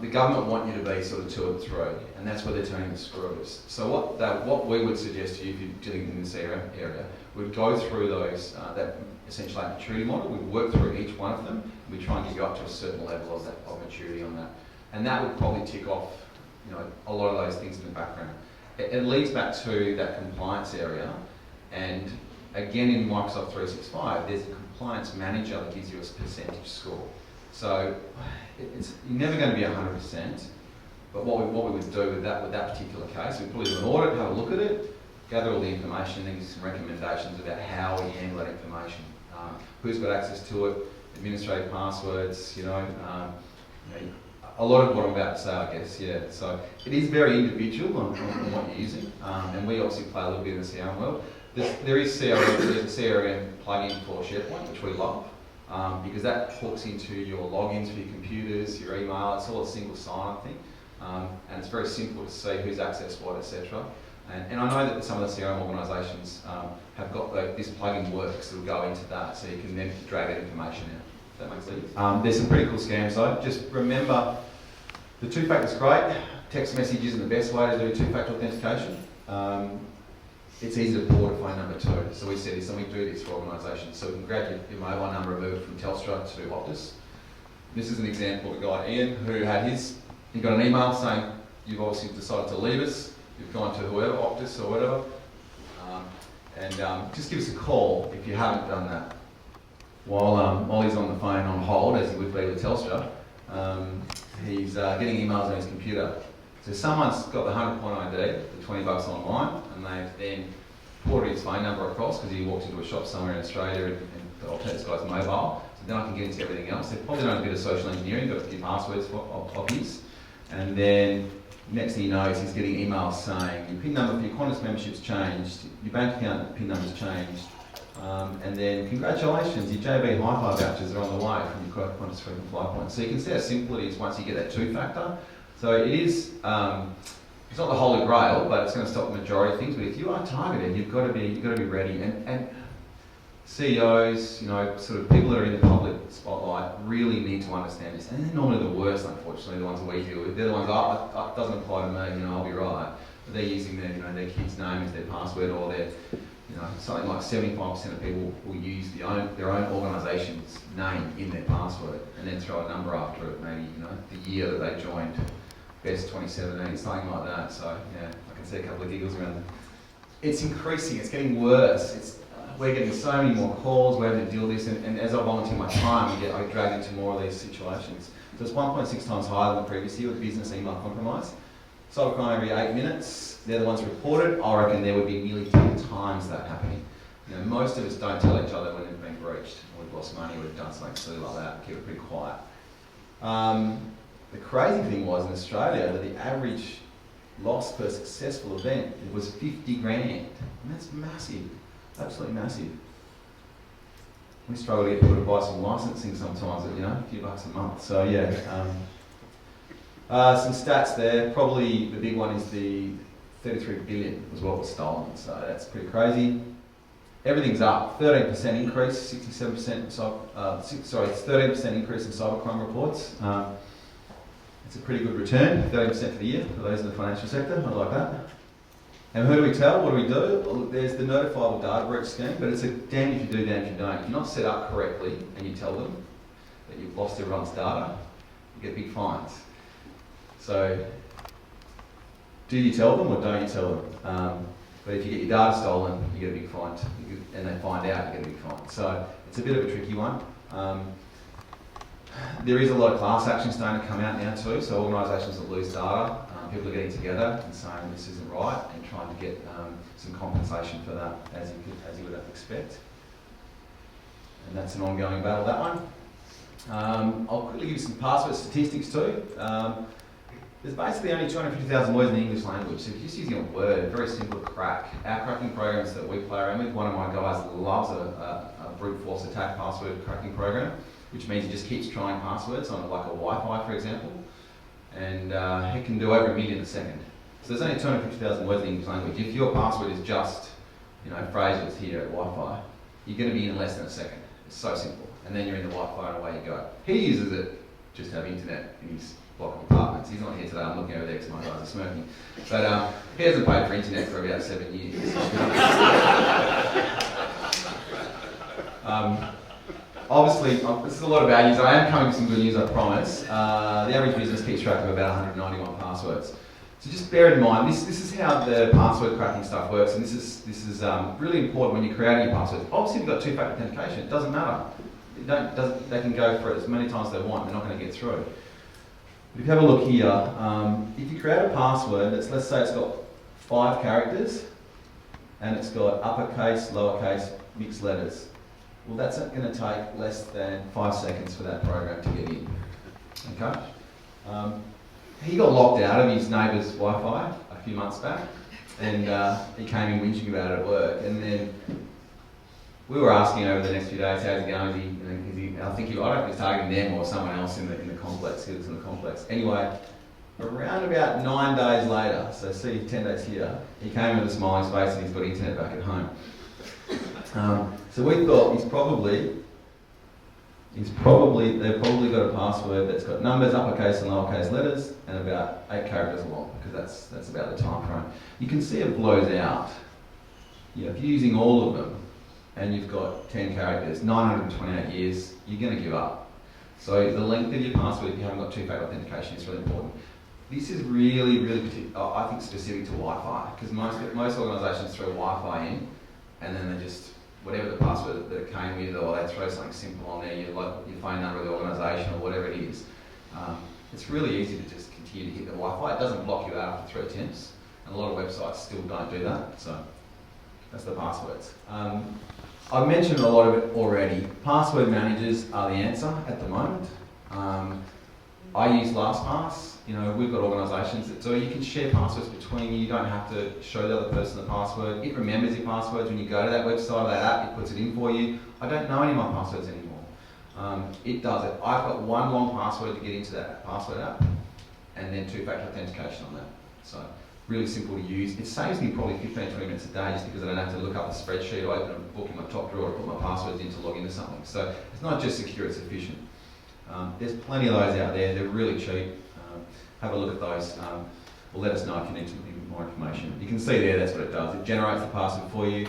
The government want you to be sort of 2 or 3, and that's where they're turning the screws. So what we would suggest to you if you're dealing in this area, we'd go through those, that Essential 8 Maturity Model, we'd work through each one of them, and we try and get you up to a certain level of maturity on that. And that would probably tick off, a lot of those things in the background. It leads back to that compliance area, and again in Microsoft 365, there's a compliance manager that gives you a percentage score. So you're never going to be 100%, but what we would do with that particular case, we'd probably do an audit, have a look at it, gather all the information, and then give some recommendations about how we handle that information. Who's got access to it, administrative passwords, a lot of what I'm about to say, I guess, yeah. So it is very individual on what you're using, and we obviously play a little bit in the CRM world. There's a CRM plugin for SharePoint, which we love, because that hooks into your logins for your computers, your email. It's all a single sign-on thing, and it's very simple to see who's accessed what, etc. And I know that some of the CRM organisations have got this plugin works that will go into that, so you can then drag that information out. If that makes sense. There's some pretty cool scams though. Just remember, the two-factor is great. Text message isn't the best way to do two-factor authentication. It's easy to port a phone number too. So we say this, and we do this for organisations. So we can grab your mobile number and move it from Telstra to Optus. This is an example of a guy, Ian, who he got an email saying, you've obviously decided to leave us, you've gone to whoever, Optus or whatever, and just give us a call if you haven't done that. While he's on the phone on hold, as he would be with Telstra, he's getting emails on his computer. So someone's got the 100-point ID, the $20 online, and they've then ported his phone number across because he walked into a shop somewhere in Australia and I'll take this guy's mobile. So then I can get into everything else. They've probably done a bit of social engineering, got a few passwords of his. And then next thing he knows, he's getting emails saying your PIN number for your Qantas membership's changed, your bank account PIN number's changed, and then congratulations, your JB Hi-Fi vouchers are on the way from your Qantas frequent flyer points. So you can see how simple it is once you get that two-factor. So it is, it's not the holy grail, but it's going to stop the majority of things. But if you are targeted, you've got to be ready. And CEOs, sort of people that are in the public spotlight really need to understand this. And they're normally the worst, unfortunately, the ones that we deal with. They're the ones, it doesn't apply to me, I'll be right. But they're using their kid's name as their password, or their, something like 75% of people will use their own organisation's name in their password and then throw a number after it, maybe, the year that they joined, best 2017, something like that. So, yeah, I can see a couple of giggles around it. It's increasing, it's getting worse. We're getting so many more calls, we're having to deal with this, and as I volunteer my time, I get dragged into more of these situations. So it's 1.6 times higher than the previous year with business email compromise. Cybercrime every 8 minutes, they're the ones reported. I reckon there would be nearly 10 times that happening. Most of us don't tell each other when they've been breached, or we've lost money, or we've done something silly like that, keep it pretty quiet. The crazy thing was in Australia that the average loss per successful event was 50 grand, and that's massive. Absolutely massive. We struggle to get people to buy some licensing sometimes at, a few bucks a month. So yeah, some stats there. Probably the big one is the 33 billion was what was stolen. So that's pretty crazy. Everything's up. 13% increase, 67%. 13% increase in cybercrime reports. It's a pretty good return. 13% for the year for those in the financial sector. I like that. And who do we tell? What do we do? Well, there's the notifiable data breach scheme, but it's a damn if you do, damn if you don't. If you're not set up correctly and you tell them that you've lost everyone's data, you get big fines. So, do you tell them or don't you tell them? But if you get your data stolen, you get a big fine. And they find out, you get a big fine. So, it's a bit of a tricky one. There is a lot of class action starting to come out now too, so organisations that lose data, people are getting together and saying this isn't right and trying to get some compensation for that, as you would expect. And that's an ongoing battle, that one. I'll quickly give you some password statistics too. There's basically only 250,000 words in the English language, so if you're just using a word, very simple to crack. Our cracking programs that we play around with, one of my guys loves a brute force attack password cracking program, which means he just keeps trying passwords on like a Wi-Fi, for example, and he can do over 1 million a second. So there's only 250,000 words in the English language. If your password is just, phrases here at Wi-Fi, you're going to be in less than a second. It's so simple. And then you're in the Wi-Fi and away you go. He uses it just to have internet in his block of apartments. He's not here today. I'm looking over there because my guys are smoking. But he hasn't paid for internet for about 7 years. Obviously, this is a lot of bad news. I am coming with some good news, I promise. The average business keeps track of about 191 passwords. So just bear in mind, this is how the password cracking stuff works, and this is really important when you're creating your passwords. Obviously, if you've got two-factor authentication, it doesn't matter. They can go for it as many times as they want. They're not going to get through. But if you have a look here, if you create a password let's say it's got 5 characters, and it's got uppercase, lowercase, mixed letters. Well, that's going to take less than 5 seconds for that program to get in. Okay? He got locked out of his neighbour's Wi-Fi a few months back, and he came in whinging about it at work. And then we were asking over the next few days, how's it going? I don't know if he's targeting them or someone else in the complex. He was in the complex. Anyway, around about 9 days later, so see 10 days here, he came with a smiling face and he's got internet back at home. So we thought they've probably got a password that's got numbers, uppercase and lowercase letters, and about 8 characters long, because that's about the time frame. You can see it blows out. If you're using all of them, and you've got 10 characters, 928 years, you're going to give up. So the length of your password, if you haven't got two-factor authentication, is really important. This is really, I think, specific to Wi-Fi, because most organisations throw Wi-Fi in, and then they just, whatever the password that it came with, or they throw something simple on there, your phone number of the organisation, or whatever it is. It's really easy to just continue to hit the Wi-Fi. It doesn't block you out after 3 attempts, and a lot of websites still don't do that, so that's the passwords. I've mentioned a lot of it already. Password managers are the answer at the moment. I use LastPass. We've got organisations that do. You can share passwords between you. You don't have to show the other person the password. It remembers your passwords when you go to that website or that app. It puts it in for you. I don't know any of my passwords anymore. It does it. I've got one long password to get into that password app, and then two-factor authentication on that. So really simple to use. It saves me probably 15-20 minutes a day just because I don't have to look up the spreadsheet or open a book in my top drawer to put my passwords in to log into something. So it's not just secure, it's efficient. There's plenty of those out there. They're really cheap. Have a look at those. Or let us know if you need some more information. You can see there, that's what it does. It generates the password for you.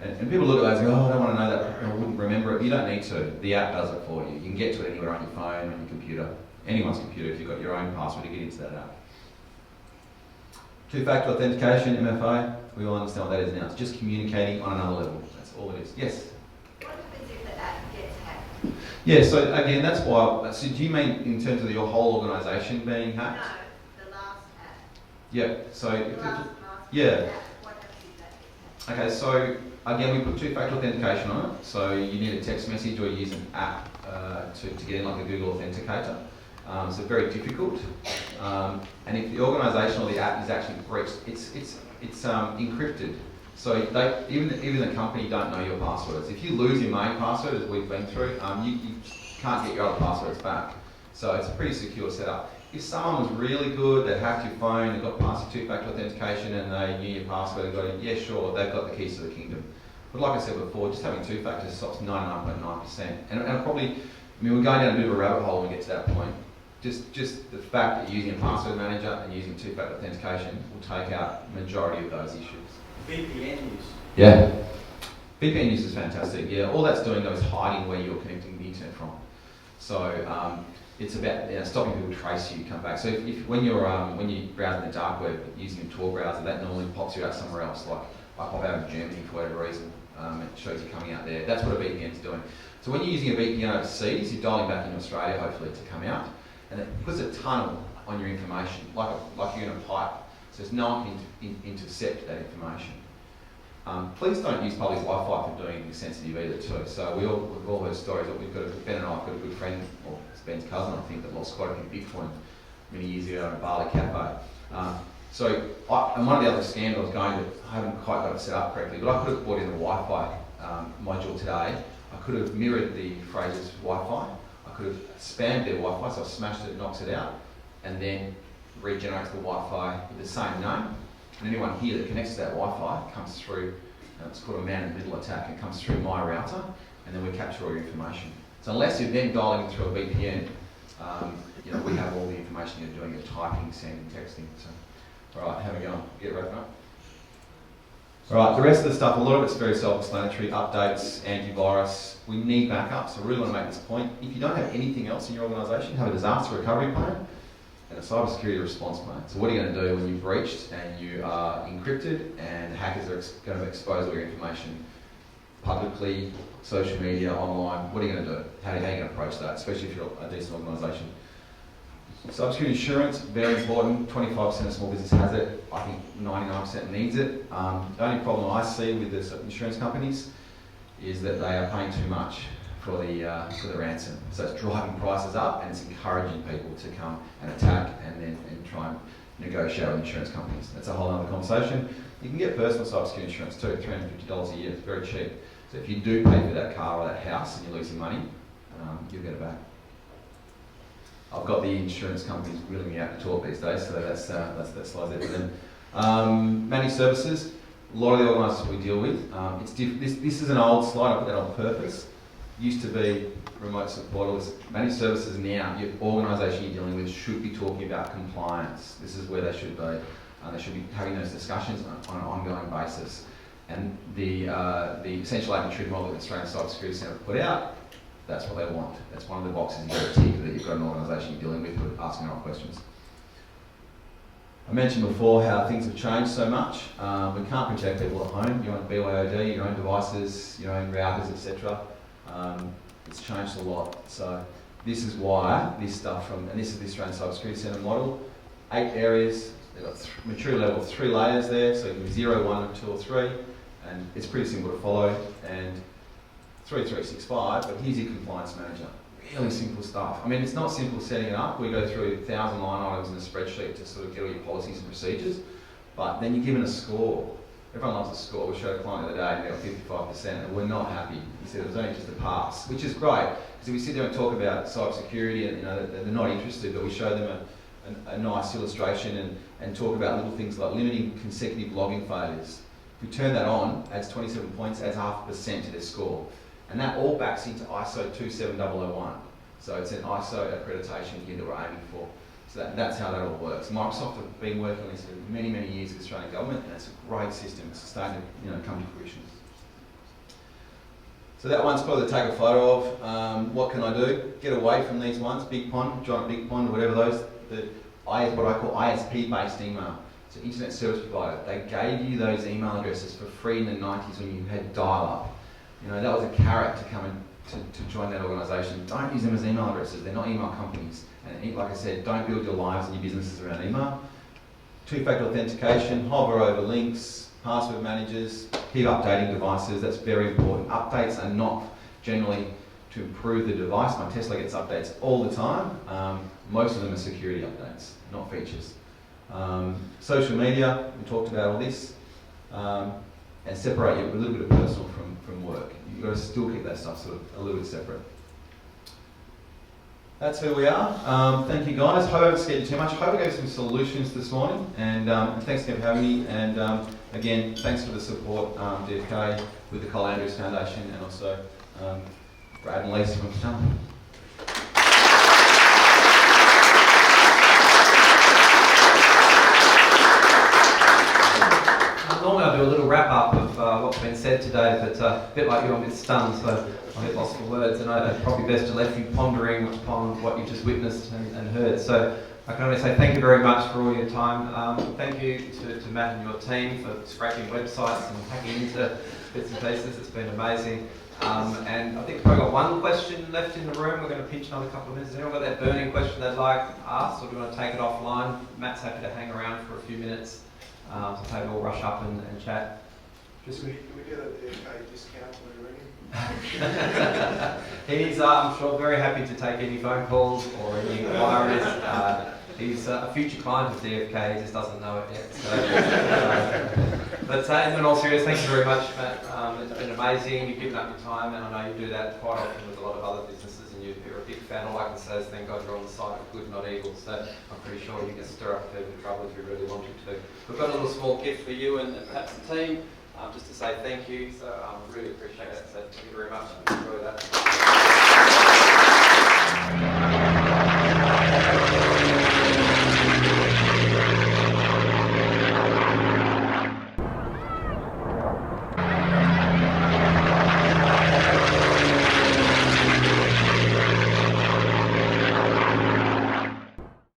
And people look at those and go, oh, I don't want to know that. I wouldn't remember it. You don't need to. The app does it for you. You can get to it anywhere on your phone, on your computer, anyone's computer if you've got your own password to get into that app. Two-factor authentication, MFA, we all understand what that is now. It's just communicating on another level. That's all it is. Yes? What happens if the app gets hacked? Yeah, so again, that's why, so do you mean in terms of your whole organisation being hacked? No, the last app. Yeah, so, The last yeah. app. What happens if that gets hacked? Okay, so again, we put two-factor authentication on it. So you need a text message or you use an app to get in, like a Google Authenticator. So very difficult. And if the organisation or the app is actually breached, it's encrypted. So even the company don't know your passwords. If you lose your main password, as we've been through, you can't get your other passwords back. So it's a pretty secure setup. If someone was really good, they hacked your phone, they got past your two-factor authentication and they knew your password and got in, yeah, sure, they've got the keys to the kingdom. But like I said before, just having two factors stops 99.9%. And probably, we're going down a bit of a rabbit hole when we get to that point. Just the fact that you're using a password manager and using two-factor authentication will take out the majority of those issues. VPN use. Yeah. VPN use is fantastic. Yeah, all that's doing though is hiding where you're connecting the internet from. So it's about stopping people trace you, come back. So if when you're browsing the dark web using a Tor browser, that normally pops you out somewhere else. Like I pop out of Germany for whatever reason. It shows you coming out there. That's what a VPN is doing. So when you're using a VPN overseas, you're dialing back into Australia hopefully to come out, and it puts a tunnel on your information, like you're in a pipe. So there's no one can intercept that information. Please don't use public Wi-Fi for doing anything sensitive either too. So we've all heard stories. Ben and I have got a good friend, or it's Ben's cousin I think, that lost quite a few Bitcoin many years ago in a Bali cafe. And one of the other scams I was going to, I haven't quite got it set up correctly, but I could have brought in the Wi-Fi module today. I could have mirrored the Fraser's Wi-Fi. I could have spammed their Wi-Fi, so I smashed it, knocks it out, and then regenerates the Wi-Fi with the same name. And anyone here that connects to that Wi-Fi comes through, it's called a man-in-the-middle attack, it comes through my router, and then we capture all your information. So unless you're then dialing through a VPN, we have all the information you're doing, you're typing, sending, texting. So, all right, how are we going? Get wrapping up? All right, the rest of the stuff, a lot of it's very self-explanatory, updates, antivirus. We need backups, so I really want to make this point. If you don't have anything else in your organisation, have a disaster recovery plan and a cybersecurity response plan. So what are you going to do when you've breached and you are encrypted and hackers are going to expose all your information publicly, social media, online? What are you going to do? How are you going to approach that, especially if you're a decent organisation? Cybersecurity insurance, very important. 25% of small business has it. I think 99% needs it. The only problem I see with the insurance companies is that they are paying too much for the ransom. So it's driving prices up and it's encouraging people to come and attack and try and negotiate with insurance companies. That's a whole other conversation. You can get personal cybersecurity insurance too, $350 a year. It's very cheap. So if you do pay for that car or that house and you're losing money, you'll get it back. I've got the insurance companies wheeling me out to talk these days, so that slides there for them. Managed services, a lot of the organisations we deal with, this is an old slide, I put that on purpose. Used to be remote support. Managed services now, your organisation you're dealing with should be talking about compliance. This is where they should be. They should be having those discussions on an ongoing basis. And the essential aim and truth model that the Australian Cybersecurity Centre put out, that's what they want. That's one of the boxes you've got to tick, that you've got an organisation you're dealing with who are asking the right questions. I mentioned before how things have changed so much. We can't protect people at home. Your own BYOD, your own devices, your own routers, etc. It's changed a lot. So this is why this stuff and this is the Australian Cybersecurity Centre model. 8 areas. They've got maturity level 3 layers there. So you can be 0, 1, 2 or 3. And it's pretty simple to follow. And 3365, but here's your compliance manager. Really simple stuff. I mean, it's not simple setting it up. We go through 1,000 line items in a spreadsheet to sort of get all your policies and procedures, but then you're given a score. Everyone loves a score. We showed a client the other day and they got 55%, and we're not happy. He said it was only just a pass, which is great, because if we sit there and talk about cybersecurity, and they're not interested, but we show them a nice illustration and talk about little things like limiting consecutive logging failures. If we turn that on, adds 27 points, adds 0.5% to their score. And that all backs into ISO 27001. So it's an ISO accreditation here that we're aiming for. So that's how that all works. Microsoft have been working on this for many, many years with the Australian government, and it's a great system. It's starting to come to fruition. So that one's probably to take a photo of. What can I do? Get away from these ones, Big Pond, Giant Big Pond, whatever those, what I call ISP-based email. So Internet Service Provider. They gave you those email addresses for free in the 90s when you had dial-up. That was a carrot to come in to join that organisation. Don't use them as email addresses. They're not email companies. And like I said, don't build your lives and your businesses around email. 2-factor authentication, hover over links, password managers, keep updating devices. That's very important. Updates are not generally to improve the device. My Tesla gets updates all the time. Most of them are security updates, not features. Social media, we talked about all this. And separate a little bit of personal from work. You've got to still keep that stuff sort of a little bit separate. That's who we are. Thank you guys. Hope I haven't scared you too much. Hope I gave some solutions this morning. And thanks again for having me. And again, thanks for the support, DFK, with the Col Andrews Foundation, and also Brad and Lisa from Sutton. Normally I do a little wrap up of what's been said today, but a bit like you, I'm a bit stunned, so I get lost for words, and it's probably best to let you pondering upon what you've just witnessed and heard. So I can only say thank you very much for all your time. Thank you to Matt and your team for scraping websites and hacking into bits and pieces. It's been amazing. And I think we've probably got one question left in the room. We're going to pinch another couple of minutes. Has anyone got that burning question they'd like asked, or do you want to take it offline? Matt's happy to hang around for a few minutes, so maybe we'll rush up and chat. Just Do we get a DFK discount when we ring him? He's, I'm sure, very happy to take any phone calls or any inquiries. He's a future client of DFK, he just doesn't know it yet. So, but in all seriousness, thank you very much, Matt. It's been amazing. You've given up your time, and I know you do that quite often with a lot of other businesses, and you're a big fan. All I can say is thank God you're on the side of good, not evil. So I'm pretty sure you can stir up a bit of trouble if you really wanted to. We've got a little small gift for you and perhaps the team, just to say thank you. So really appreciate that. So thank you very much. Enjoy that.